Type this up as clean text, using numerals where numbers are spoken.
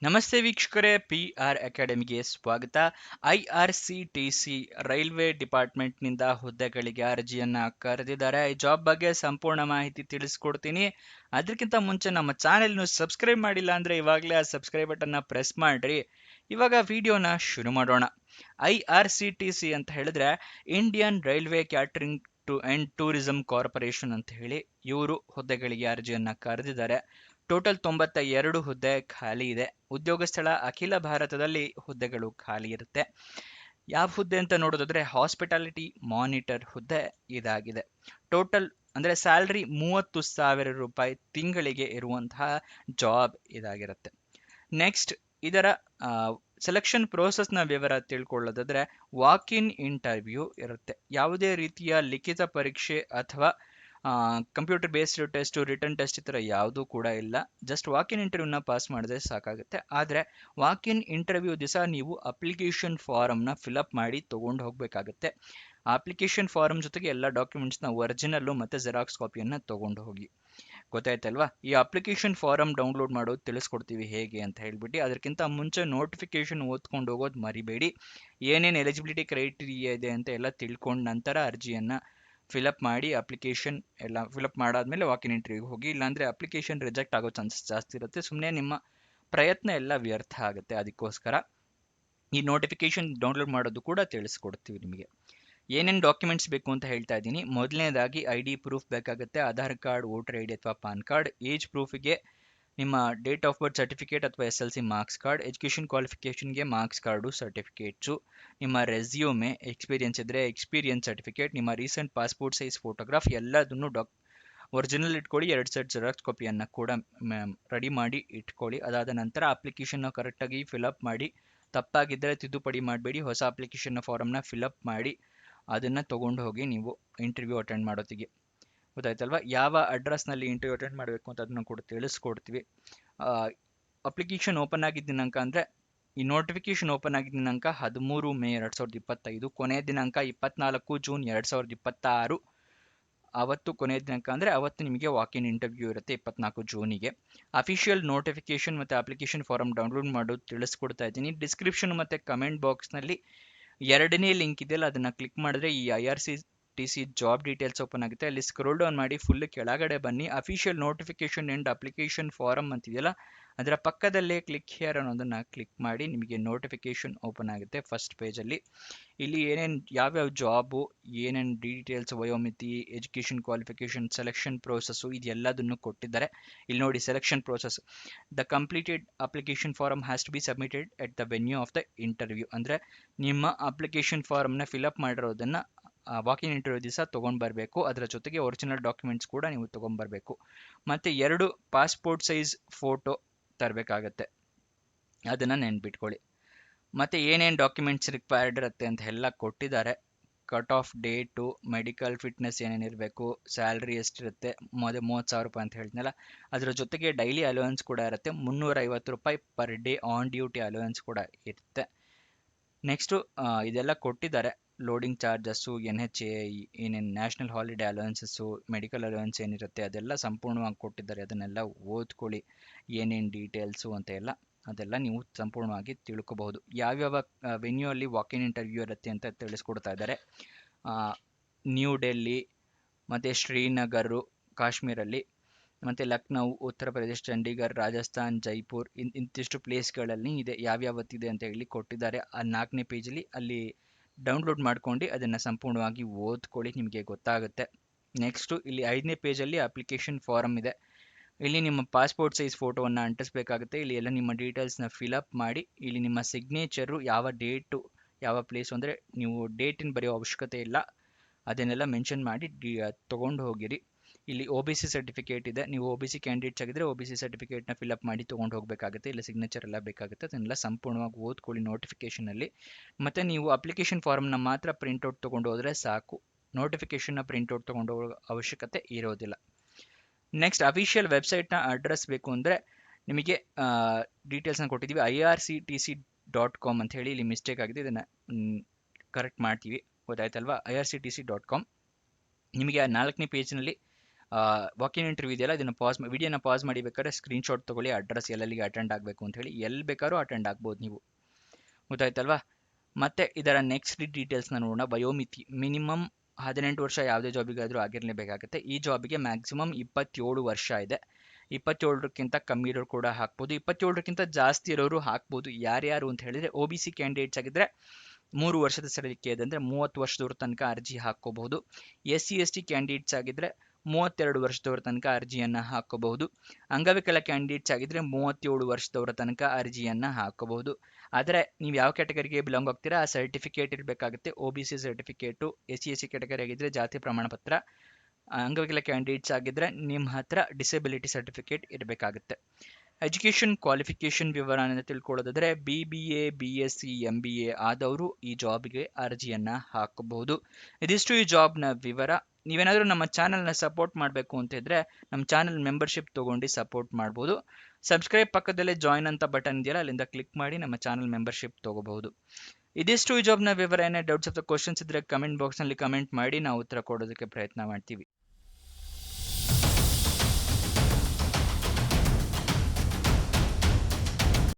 ನಮಸ್ತೆ ವೀಕ್ಷಕರೇ, PR ಅಕಾಡೆಮಿಗೆ ಸ್ವಾಗತ. IRCTC ರೈಲ್ವೆ ಡಿಪಾರ್ಟ್ಮೆಂಟ್ನಿಂದ ಹುದ್ದೆಗಳಿಗೆ ಅರ್ಜಿಯನ್ನ ಕರೆದಿದ್ದಾರೆ. ಈ ಜಾಬ್ ಬಗ್ಗೆ ಸಂಪೂರ್ಣ ಮಾಹಿತಿ ತಿಳಿಸ್ಕೊಡ್ತೀನಿ. ಅದಕ್ಕಿಂತ ಮುಂಚೆ ನಮ್ಮ ಚಾನೆಲ್ನ ಸಬ್ಸ್ಕ್ರೈಬ್ ಮಾಡಿಲ್ಲ ಅಂದ್ರೆ ಇವಾಗಲೇ ಆ ಸಬ್ಸ್ಕ್ರೈಬ್ ಬಟನ್ನ ಪ್ರೆಸ್ ಮಾಡ್ರಿ. ಇವಾಗ ವಿಡಿಯೋನ ಶುರು ಮಾಡೋಣ. IRCTC ಅಂತ ಹೇಳಿದ್ರೆ Indian railway catering and tourism corporation ಅಂತ ಹೇಳಿ ಇವರು ಹುದ್ದೆಗಳಿಗೆ ಅರ್ಜಿಯನ್ನ ಕರೆದಿದ್ದಾರೆ. ಟೋಟಲ್ 92 ಹುದ್ದೆ ಖಾಲಿ ಇದೆ. ಉದ್ಯೋಗ ಸ್ಥಳ ಅಖಿಲ ಭಾರತದಲ್ಲಿ ಹುದ್ದೆಗಳು ಖಾಲಿ ಇರುತ್ತೆ. ಯಾವ ಹುದ್ದೆ ಅಂತ ನೋಡೋದಾದ್ರೆ ಹಾಸ್ಪಿಟಾಲಿಟಿ ಮಾನಿಟರ್ ಹುದ್ದೆ ಇದಾಗಿದೆ. ಟೋಟಲ್ ಅಂದ್ರೆ ಸ್ಯಾಲ್ರಿ 30,000 ರೂಪಾಯಿ ತಿಂಗಳಿಗೆ ಇರುವಂತಹ ಜಾಬ್ ಇದಾಗಿರುತ್ತೆ. ನೆಕ್ಸ್ಟ್ ಇದರ ಸೆಲೆಕ್ಷನ್ ಪ್ರೋಸೆಸ್ನ ವಿವರ ತಿಳ್ಕೊಳ್ಳೋದಾದ್ರೆ ವಾಕ್ ಇನ್ ಇಂಟರ್ವ್ಯೂ ಇರುತ್ತೆ. ಯಾವುದೇ ರೀತಿಯ ಲಿಖಿತ ಪರೀಕ್ಷೆ ಅಥವಾ computer based test, return test ಈ ಥರ ಯಾವುದೂ ಕೂಡ ಇಲ್ಲ. ಜಸ್ಟ್ ವಾಕ್ ಇನ್ ಇಂಟರ್ವ್ಯೂನ ಪಾಸ್ ಮಾಡಿದ್ರೆ ಸಾಕಾಗುತ್ತೆ. ಆದರೆ ವಾಕ್ ಇನ್ ಇಂಟರ್ವ್ಯೂ ದಿವಸ ನೀವು ಅಪ್ಲಿಕೇಶನ್ ಫಾರಮ್ನ ಫಿಲಪ್ ಮಾಡಿ ತೊಗೊಂಡು ಹೋಗಬೇಕಾಗುತ್ತೆ. ಅಪ್ಲಿಕೇಶನ್ ಫಾರಮ್ ಜೊತೆಗೆ ಎಲ್ಲ ಡಾಕ್ಯುಮೆಂಟ್ಸ್ನ ಒರಿಜಿನಲ್ಲು ಮತ್ತು ಜೆರಾಕ್ಸ್ ಕಾಪಿಯನ್ನು ತೊಗೊಂಡು ಹೋಗಿ. ಗೊತ್ತಾಯ್ತಲ್ವಾ? ಈ ಅಪ್ಲಿಕೇಶನ್ ಫಾರಮ್ ಡೌನ್ಲೋಡ್ ಮಾಡೋದು ತಿಳಿಸ್ಕೊಡ್ತೀವಿ ಹೇಗೆ ಅಂತ ಹೇಳ್ಬಿಟ್ಟು. ಅದಕ್ಕಿಂತ ಮುಂಚೆ ನೋಟಿಫಿಕೇಶನ್ ಓದ್ಕೊಂಡು ಹೋಗೋದು ಮರಿಬೇಡಿ. ಏನೇನು ಎಲಿಜಿಬಿಲಿಟಿ ಕ್ರೈಟೀರಿಯಾ ಇದೆ ಅಂತ ಎಲ್ಲ ತಿಳ್ಕೊಂಡು ನಂತರ ಅರ್ಜಿಯನ್ನು ಫಿಲಪ್ ಮಾಡಿ ಅಪ್ಲಿಕೇಶನ್ ಎಲ್ಲ ಫಿಲಪ್ ಮಾಡಾದ್ಮೇಲೆ ವಾಕ್ ಇನ್ ಇಂಟರ್ವ್ಯೂಗೆ ಹೋಗಿ. ಇಲ್ಲಾಂದರೆ ಅಪ್ಲಿಕೇಶನ್ ರಿಜೆಕ್ಟ್ ಆಗೋ ಚಾನ್ಸಸ್ ಜಾಸ್ತಿ ಇರುತ್ತೆ. ಸುಮ್ಮನೆ ನಿಮ್ಮ ಪ್ರಯತ್ನ ಎಲ್ಲ ವ್ಯರ್ಥ ಆಗುತ್ತೆ. ಅದಕ್ಕೋಸ್ಕರ ಈ ನೋಟಿಫಿಕೇಶನ್ ಡೌನ್ಲೋಡ್ ಮಾಡೋದು ಕೂಡ ತಿಳಿಸ್ಕೊಡ್ತೀವಿ ನಿಮಗೆ. ಏನೇನು ಡಾಕ್ಯುಮೆಂಟ್ಸ್ ಬೇಕು ಅಂತ ಹೇಳ್ತಾ ಇದ್ದೀನಿ. ಮೊದಲನೇದಾಗಿ ID ಪ್ರೂಫ್ ಬೇಕಾಗುತ್ತೆ. ಆಧಾರ್ ಕಾರ್ಡ್, ವೋಟರ್ ID ಅಥವಾ ಪಾನ್ ಕಾರ್ಡ್. ಏಜ್ ಪ್ರೂಫಿಗೆ ನಿಮ್ಮ ಡೇಟ್ ಆಫ್ ಬರ್ತ್ ಸರ್ಟಿಫಿಕೇಟ್ ಅಥವಾ SLC ಮಾರ್ಕ್ಸ್ ಕಾರ್ಡ್. ಎಜುಕೇಷನ್ ಕ್ವಾಲಿಫಿಕೇಷನ್ಗೆ ಮಾರ್ಕ್ಸ್ ಕಾರ್ಡು, ಸರ್ಟಿಫಿಕೇಟ್ಸು. ನಿಮ್ಮ ರೆಸ್ಯೂಮೆ, ಎಕ್ಸ್ಪೀರಿಯನ್ಸ್ ಇದ್ದರೆ ಎಕ್ಸ್ಪೀರಿಯನ್ಸ್ ಸರ್ಟಿಫಿಕೇಟ್, ನಿಮ್ಮ ರೀಸೆಂಟ್ ಪಾಸ್ಪೋರ್ಟ್ ಸೈಜ್ ಫೋಟೋಗ್ರಾಫ್ ಎಲ್ಲದನ್ನು ಒರಿಜಿನಲ್ ಇಟ್ಕೊಳ್ಳಿ. 2 ಸೆಟ್ ಜೆರಾಕ್ಸ್ ಕಾಪಿಯನ್ನು ಕೂಡ ರೆಡಿ ಮಾಡಿ ಇಟ್ಕೊಳ್ಳಿ. ಅದಾದ ನಂತರ ಅಪ್ಲಿಕೇಶನ್ನ ಕರೆಕ್ಟಾಗಿ ಫಿಲಪ್ ಮಾಡಿ. ತಪ್ಪಾಗಿದ್ದರೆ ತಿದ್ದುಪಡಿ ಮಾಡಬೇಡಿ. ಹೊಸ ಅಪ್ಲಿಕೇಶನ್ನ ಫಾರಮ್ನ ಫಿಲಪ್ ಮಾಡಿ ಅದನ್ನು ತೊಗೊಂಡು ಹೋಗಿ ನೀವು ಇಂಟರ್ವ್ಯೂ ಅಟೆಂಡ್ ಮಾಡೋತ್ತಿಗೆ. ಗೊತ್ತಾಯ್ತಲ್ವಾ? ಯಾವ ಅಡ್ರೆಸ್ನಲ್ಲಿ ಇಂಟರ್ವ್ಯೂ ಅಟೆಂಡ್ ಮಾಡಬೇಕು ಅಂತ ಅದನ್ನು ಕೂಡ ತಿಳಿಸ್ಕೊಡ್ತೀವಿ. ಅಪ್ಲಿಕೇಶನ್ ಓಪನ್ ಆಗಿದ್ದ ದಿನಾಂಕ ಅಂದರೆ ಈ ನೋಟಿಫಿಕೇಶನ್ ಓಪನ್ ಆಗಿದ್ದ ದಿನಾಂಕ 13 ಮೇ 2025. ಕೊನೆಯ ದಿನಾಂಕ 24 ಜೂನ್ 2026. ಅವತ್ತು ಕೊನೆಯ ದಿನಾಂಕ ಅಂದರೆ ಅವತ್ತು ನಿಮಗೆ ವಾಕ್ ಇನ್ ಇಂಟರ್ವ್ಯೂ ಇರುತ್ತೆ 24 ಜೂನಿಗೆ. ಅಫಿಷಿಯಲ್ ನೋಟಿಫಿಕೇಶನ್ ಮತ್ತು ಅಪ್ಲಿಕೇಶನ್ ಫಾರಮ್ ಡೌನ್ಲೋಡ್ ಮಾಡೋದು ತಿಳಿಸ್ಕೊಡ್ತಾ ಇದ್ದೀನಿ. ಡಿಸ್ಕ್ರಿಪ್ಷನ್ ಮತ್ತು ಕಮೆಂಟ್ ಬಾಕ್ಸ್ನಲ್ಲಿ 2ನೇ ಲಿಂಕ್ ಇದೆಯಲ್ಲ ಅದನ್ನು ಕ್ಲಿಕ್ ಮಾಡಿದ್ರೆ ಈ IRCTC ಜಾಬ್ ಡೀಟೇಲ್ಸ್ ಓಪನ್ ಆಗುತ್ತೆ. ಅಲ್ಲಿ ಸ್ಕ್ರೋಲ್ ಡೌನ್ ಮಾಡಿ ಫುಲ್ ಕೆಳಗಡೆ ಬನ್ನಿ. Official notification and application form ಅಂತಿದೆಯಲ್ಲ ಅದರ ಪಕ್ಕದಲ್ಲೇ ಕ್ಲಿಕ್ ಹಿಯರ್ ಅನ್ನೋದನ್ನು ಕ್ಲಿಕ್ ಮಾಡಿ ನಿಮಗೆ ನೋಟಿಫಿಕೇಶನ್ ಓಪನ್ ಆಗುತ್ತೆ ಫಸ್ಟ್ ಪೇಜಲ್ಲಿ. ಇಲ್ಲಿ ಯಾವ್ಯಾವ ಜಾಬು, ಏನೇನು ಡೀಟೇಲ್ಸ್, ವಯೋಮಿತಿ, ಎಜುಕೇಷನ್ ಕ್ವಾಲಿಫಿಕೇಷನ್, ಸೆಲೆಕ್ಷನ್ ಪ್ರೋಸೆಸ್ಸು ಇದೆಲ್ಲದನ್ನು ಕೊಟ್ಟಿದ್ದಾರೆ. ಇಲ್ಲಿ ನೋಡಿ selection process. The completed application form has to be submitted at the venue of the interview. ಅಂದರೆ ನಿಮ್ಮ ಅಪ್ಲಿಕೇಶನ್ ಫಾರಮ್ನ ಫಿಲಪ್ ಮಾಡಿರೋದನ್ನು ವಾಕ್ ಇನ್ ಇಂಟರ್ವ್ಯೂ ದಿವಸ ತೊಗೊಂಡು ಬರಬೇಕು. ಅದರ ಜೊತೆಗೆ ಒರಿಜಿನಲ್ ಡಾಕ್ಯುಮೆಂಟ್ಸ್ ಕೂಡ ನೀವು ತೊಗೊಂಬರಬೇಕು. ಮತ್ತು 2 ಪಾಸ್ಪೋರ್ಟ್ ಸೈಜ್ ಫೋಟೋ ತರಬೇಕಾಗತ್ತೆ. ಅದನ್ನು ನೆನ್ಪಿಟ್ಕೊಳ್ಳಿ. ಮತ್ತು ಏನೇನು ಡಾಕ್ಯುಮೆಂಟ್ಸ್ ರಿಕ್ವೈರ್ಡ್ ಇರುತ್ತೆ ಅಂತ ಎಲ್ಲ ಕೊಟ್ಟಿದ್ದಾರೆ. Cut off date, medical fitness ಏನೇನಿರಬೇಕು, ಸ್ಯಾಲ್ರಿ ಎಷ್ಟಿರುತ್ತೆ, 30,000 ರೂಪಾಯಿ ಅಂತ ಹೇಳ್ತೀನಲ್ಲ, ಅದರ ಜೊತೆಗೆ ಡೈಲಿ ಅಲೋವೆನ್ಸ್ ಕೂಡ ಇರುತ್ತೆ. 350 ರೂಪಾಯಿ per day on duty allowance ಕೂಡ ಇರುತ್ತೆ. ನೆಕ್ಸ್ಟು ಇದೆಲ್ಲ ಕೊಟ್ಟಿದ್ದಾರೆ. ಲೋಡಿಂಗ್ ಚಾರ್ಜಸ್ಸು, NHA, ಏನೇನು ನ್ಯಾಷನಲ್ ಹಾಲಿಡೇ ಅಲೋವೆನ್ಸಸ್ಸು, ಮೆಡಿಕಲ್ ಅಲೋವೆನ್ಸ್ ಏನಿರುತ್ತೆ ಅದೆಲ್ಲ ಸಂಪೂರ್ಣವಾಗಿ ಕೊಟ್ಟಿದ್ದಾರೆ. ಅದನ್ನೆಲ್ಲ ಓದ್ಕೊಳ್ಳಿ ಏನೇನು ಡೀಟೇಲ್ಸು ಅಂತ ಎಲ್ಲ. ಅದೆಲ್ಲ ನೀವು ಸಂಪೂರ್ಣವಾಗಿ ತಿಳ್ಕೊಬಹುದು. ಯಾವ್ಯಾವ ವೆನ್ಯೂ ಅಲ್ಲಿ ವಾಕ್ ಇನ್ ಇಂಟರ್ವ್ಯೂ ಇರುತ್ತೆ ಅಂತ ತಿಳಿಸ್ಕೊಡ್ತಾ ಇದ್ದಾರೆ. ನ್ಯೂ ಡೆಲ್ಲಿ ಮತ್ತು ಶ್ರೀನಗರು ಕಾಶ್ಮೀರಲ್ಲಿ, ಮತ್ತು ಲಕ್ನೌ, ಉತ್ತರ ಪ್ರದೇಶ್, ಚಂಡೀಗಢ್, ರಾಜಸ್ಥಾನ್, ಜೈಪುರ್ ಇಂತಿಷ್ಟು ಪ್ಲೇಸ್ಗಳಲ್ಲಿ ಇದೆ. ಯಾವ್ಯಾವತ್ತಿದೆ ಅಂತ ಹೇಳಿ ಕೊಟ್ಟಿದ್ದಾರೆ. ಆ 4ನೇ ಪೇಜಲ್ಲಿ ಅಲ್ಲಿ ಡೌನ್ಲೋಡ್ ಮಾಡ್ಕೊಂಡು ಅದನ್ನು ಸಂಪೂರ್ಣವಾಗಿ ಓದ್ಕೊಳ್ಳಿ, ನಿಮಗೆ ಗೊತ್ತಾಗುತ್ತೆ. ನೆಕ್ಸ್ಟು ಇಲ್ಲಿ 5ನೇ ಪೇಜಲ್ಲಿ ಅಪ್ಲಿಕೇಶನ್ ಫಾರಮ್ ಇದೆ. ಇಲ್ಲಿ ನಿಮ್ಮ ಪಾಸ್ಪೋರ್ಟ್ ಸೈಜ್ ಫೋಟೋವನ್ನು ಅಂಟಿಸ್ಬೇಕಾಗುತ್ತೆ. ಇಲ್ಲಿ ಎಲ್ಲ ನಿಮ್ಮ ಡೀಟೇಲ್ಸ್ನ ಫಿಲಪ್ ಮಾಡಿ ಇಲ್ಲಿ ನಿಮ್ಮ ಸಿಗ್ನೇಚರು, ಯಾವ ಡೇಟು, ಯಾವ ಪ್ಲೇಸು ಅಂದರೆ ನೀವು ಡೇಟಿನ ಬರೆಯೋ ಅವಶ್ಯಕತೆ ಇಲ್ಲ, ಅದನ್ನೆಲ್ಲ ಮೆನ್ಷನ್ ಮಾಡಿ ತೊಗೊಂಡು ಹೋಗಿರಿ. ಇಲ್ಲಿ OBC ಸರ್ಟಿಫಿಕೇಟ್ ಇದೆ. ನೀವು OBC ಕ್ಯಾಂಡಿಡೇಟ್ಸ್ ಆಗಿದ್ದರೆ OBC ಸರ್ಟಿಫಿಕೇಟ್ನ ಫಿಲಪ್ ಮಾಡಿ ತೊಗೊಂಡು ಹೋಗಬೇಕಾಗುತ್ತೆ. ಇಲ್ಲ ಸಿಗ್ನೇಚರ್ ಎಲ್ಲ ಬೇಕಾಗುತ್ತೆ. ಅದನ್ನೆಲ್ಲ ಸಂಪೂರ್ಣವಾಗಿ ಓದ್ಕೊಳ್ಳಿ ನೋಟಿಫಿಕೇಷನಲ್ಲಿ. ಮತ್ತು ನೀವು ಅಪ್ಲಿಕೇಶನ್ ಫಾರ್ಮ್ನ ಮಾತ್ರ ಪ್ರಿಂಟೌಟ್ ತೊಗೊಂಡು ಹೋದರೆ ಸಾಕು. ನೋಟಿಫಿಕೇಷನ್ನ ಪ್ರಿಂಟೌಟ್ ತೊಗೊಂಡು ಹೋಗೋ ಅವಶ್ಯಕತೆ ಇರೋದಿಲ್ಲ. ನೆಕ್ಸ್ಟ್ ಅಫಿಷಿಯಲ್ ವೆಬ್ಸೈಟ್ನ ಅಡ್ರೆಸ್ ಬೇಕು ಅಂದರೆ ನಿಮಗೆ ಡೀಟೇಲ್ಸ್ನ ಕೊಟ್ಟಿದ್ದೀವಿ. IRCTC.com ಅಂತ ಹೇಳಿ ಇಲ್ಲಿ ಮಿಸ್ಟೇಕ್ ಆಗಿದೆ, ಇದನ್ನು ಕರೆಕ್ಟ್ ಮಾಡ್ತೀವಿ. ಗೊತ್ತಾಯ್ತಲ್ವಾ? IRCTC.com. ನಿಮಗೆ ಆ 4ನೇ ಪೇಜ್ನಲ್ಲಿ ವಾಕಿನ್ ಇಂಟರ್ವ್ಯೂ ಇದೆಯಲ್ಲ, ಇದನ್ನ ವಿಡಿಯೋನ ಪಾಸ್ ಮಾಡಿ ಬೇಕಾದ್ರೆ ಸ್ಕ್ರೀನ್ಶಾಟ್ ತಗೊಳ್ಳಿ, ಅಡ್ರೆಸ್ ಎಲ್ಲೆಲ್ಲಿಗೆ ಅಟೆಂಡ್ ಆಗಬೇಕು ಅಂತ ಹೇಳಿ, ಎಲ್ಲಿ ಬೇಕಾದ್ರೂ ಅಟೆಂಡ್ ಆಗ್ಬೋದು ನೀವು. ಗೊತ್ತಾಯ್ತಲ್ವಾ? ಮತ್ತೆ ಇದರ ನೆಕ್ಸ್ಟ್ ಡೀಟೇಲ್ಸ್ನ ನೋಡೋಣ. ವಯೋಮಿತಿ ಮಿನಿಮಮ್ 18 ವರ್ಷ ಯಾವುದೇ ಜಾಬಿಗಾದರೂ ಆಗಿರಲೇಬೇಕಾಗುತ್ತೆ. ಈ ಜಾಬಿಗೆ ಮ್ಯಾಕ್ಸಿಮಮ್ 27 ವರ್ಷ ಇದೆ. 27ಕ್ಕಿಂತ ಕಮ್ಮಿ ಇರೋರು ಕೂಡ ಹಾಕ್ಬೋದು, 27ಕ್ಕಿಂತ ಜಾಸ್ತಿ ಇರೋರು ಹಾಕ್ಬೋದು. ಯಾರ್ಯಾರು ಅಂತ ಹೇಳಿದ್ರೆ OBC ಕ್ಯಾಂಡಿಡೇಟ್ಸ್ ಆಗಿದ್ರೆ 3 ವರ್ಷದ ಸಡಿಲಿಕೆ ಇದೆ ಅಂದರೆ 30 ವರ್ಷದವ್ರ ತನಕ ಅರ್ಜಿ ಹಾಕೋಬಹುದು. SC ST ಕ್ಯಾಂಡಿಡೇಟ್ಸ್ ಆಗಿದ್ರೆ 32 ವರ್ಷದವರ ತನಕ ಅರ್ಜಿಯನ್ನು ಹಾಕೋಬಹುದು. ಅಂಗವಿಕಲ ಕ್ಯಾಂಡಿಡೇಟ್ಸ್ ಆಗಿದ್ರೆ 37 ವರ್ಷದವರ ತನಕ ಅರ್ಜಿಯನ್ನು ಹಾಕೋಬಹುದು. ಆದರೆ ನೀವು ಯಾವ ಕ್ಯಾಟಗರಿಗೆ ಬಿಲಾಂಗ್ ಆಗ್ತೀರಾ ಆ ಸರ್ಟಿಫಿಕೇಟ್ ಇರಬೇಕಾಗುತ್ತೆ. OBC certificate, SC ST category ಆಗಿದ್ರೆ ಜಾತಿ ಪ್ರಮಾಣ ಪತ್ರ, ಅಂಗವಿಕಲ ಕ್ಯಾಂಡಿಡೇಟ್ಸ್ ಆಗಿದ್ರೆ ನಿಮ್ಮ ಹತ್ರ ಡಿಸೆಬಿಲಿಟಿ ಸರ್ಟಿಫಿಕೇಟ್ ಇರಬೇಕಾಗುತ್ತೆ. ಎಜುಕೇಷನ್ ಕ್ವಾಲಿಫಿಕೇಷನ್ ವಿವರನ ತಿಳ್ಕೊಳ್ಳೋದಾದ್ರೆ BBA BSc MBA ಆದವರು ಈ ಜಾಬ್ಗೆ ಅರ್ಜಿಯನ್ನು ಹಾಕಬಹುದು. ಇದಿಷ್ಟು ಈ ಜಾಬ್ನ ವಿವರ. ನೀವೇನಾದರೂ ನಮ್ಮ ಚಾನಲ್ನ ಸಪೋರ್ಟ್ ಮಾಡಬೇಕು ಅಂತ ಇದ್ರೆ ನಮ್ಮ ಚಾನಲ್ ಮೆಂಬರ್ಶಿಪ್ ತೊಗೊಂಡು ಸಪೋರ್ಟ್ ಮಾಡ್ಬೋದು. ಸಬ್ಸ್ಕ್ರೈಬ್ ಪಕ್ಕದಲ್ಲೇ ಜಾಯ್ನ್ ಅಂತ ಬಟನ್ ಇದೆಯಲ್ಲ, ಅಲ್ಲಿಂದ ಕ್ಲಿಕ್ ಮಾಡಿ ನಮ್ಮ ಚಾನಲ್ ಮೆಂಬರ್ಶಿಪ್ ತೊಗೋಬಹುದು. ಇದಿಷ್ಟು ಈ ಜಾಬ್ನ ವಿವರ. ಏನೇ ಡೌಟ್ಸ್ ಅಥವಾ ಕ್ವಶನ್ಸ್ ಇದ್ರೆ ಕಮೆಂಟ್ ಬಾಕ್ಸ್ನಲ್ಲಿ ಕಮೆಂಟ್ ಮಾಡಿ, ನಾವು ಉತ್ತರ ಕೊಡೋದಕ್ಕೆ ಪ್ರಯತ್ನ ಮಾಡ್ತೀವಿ.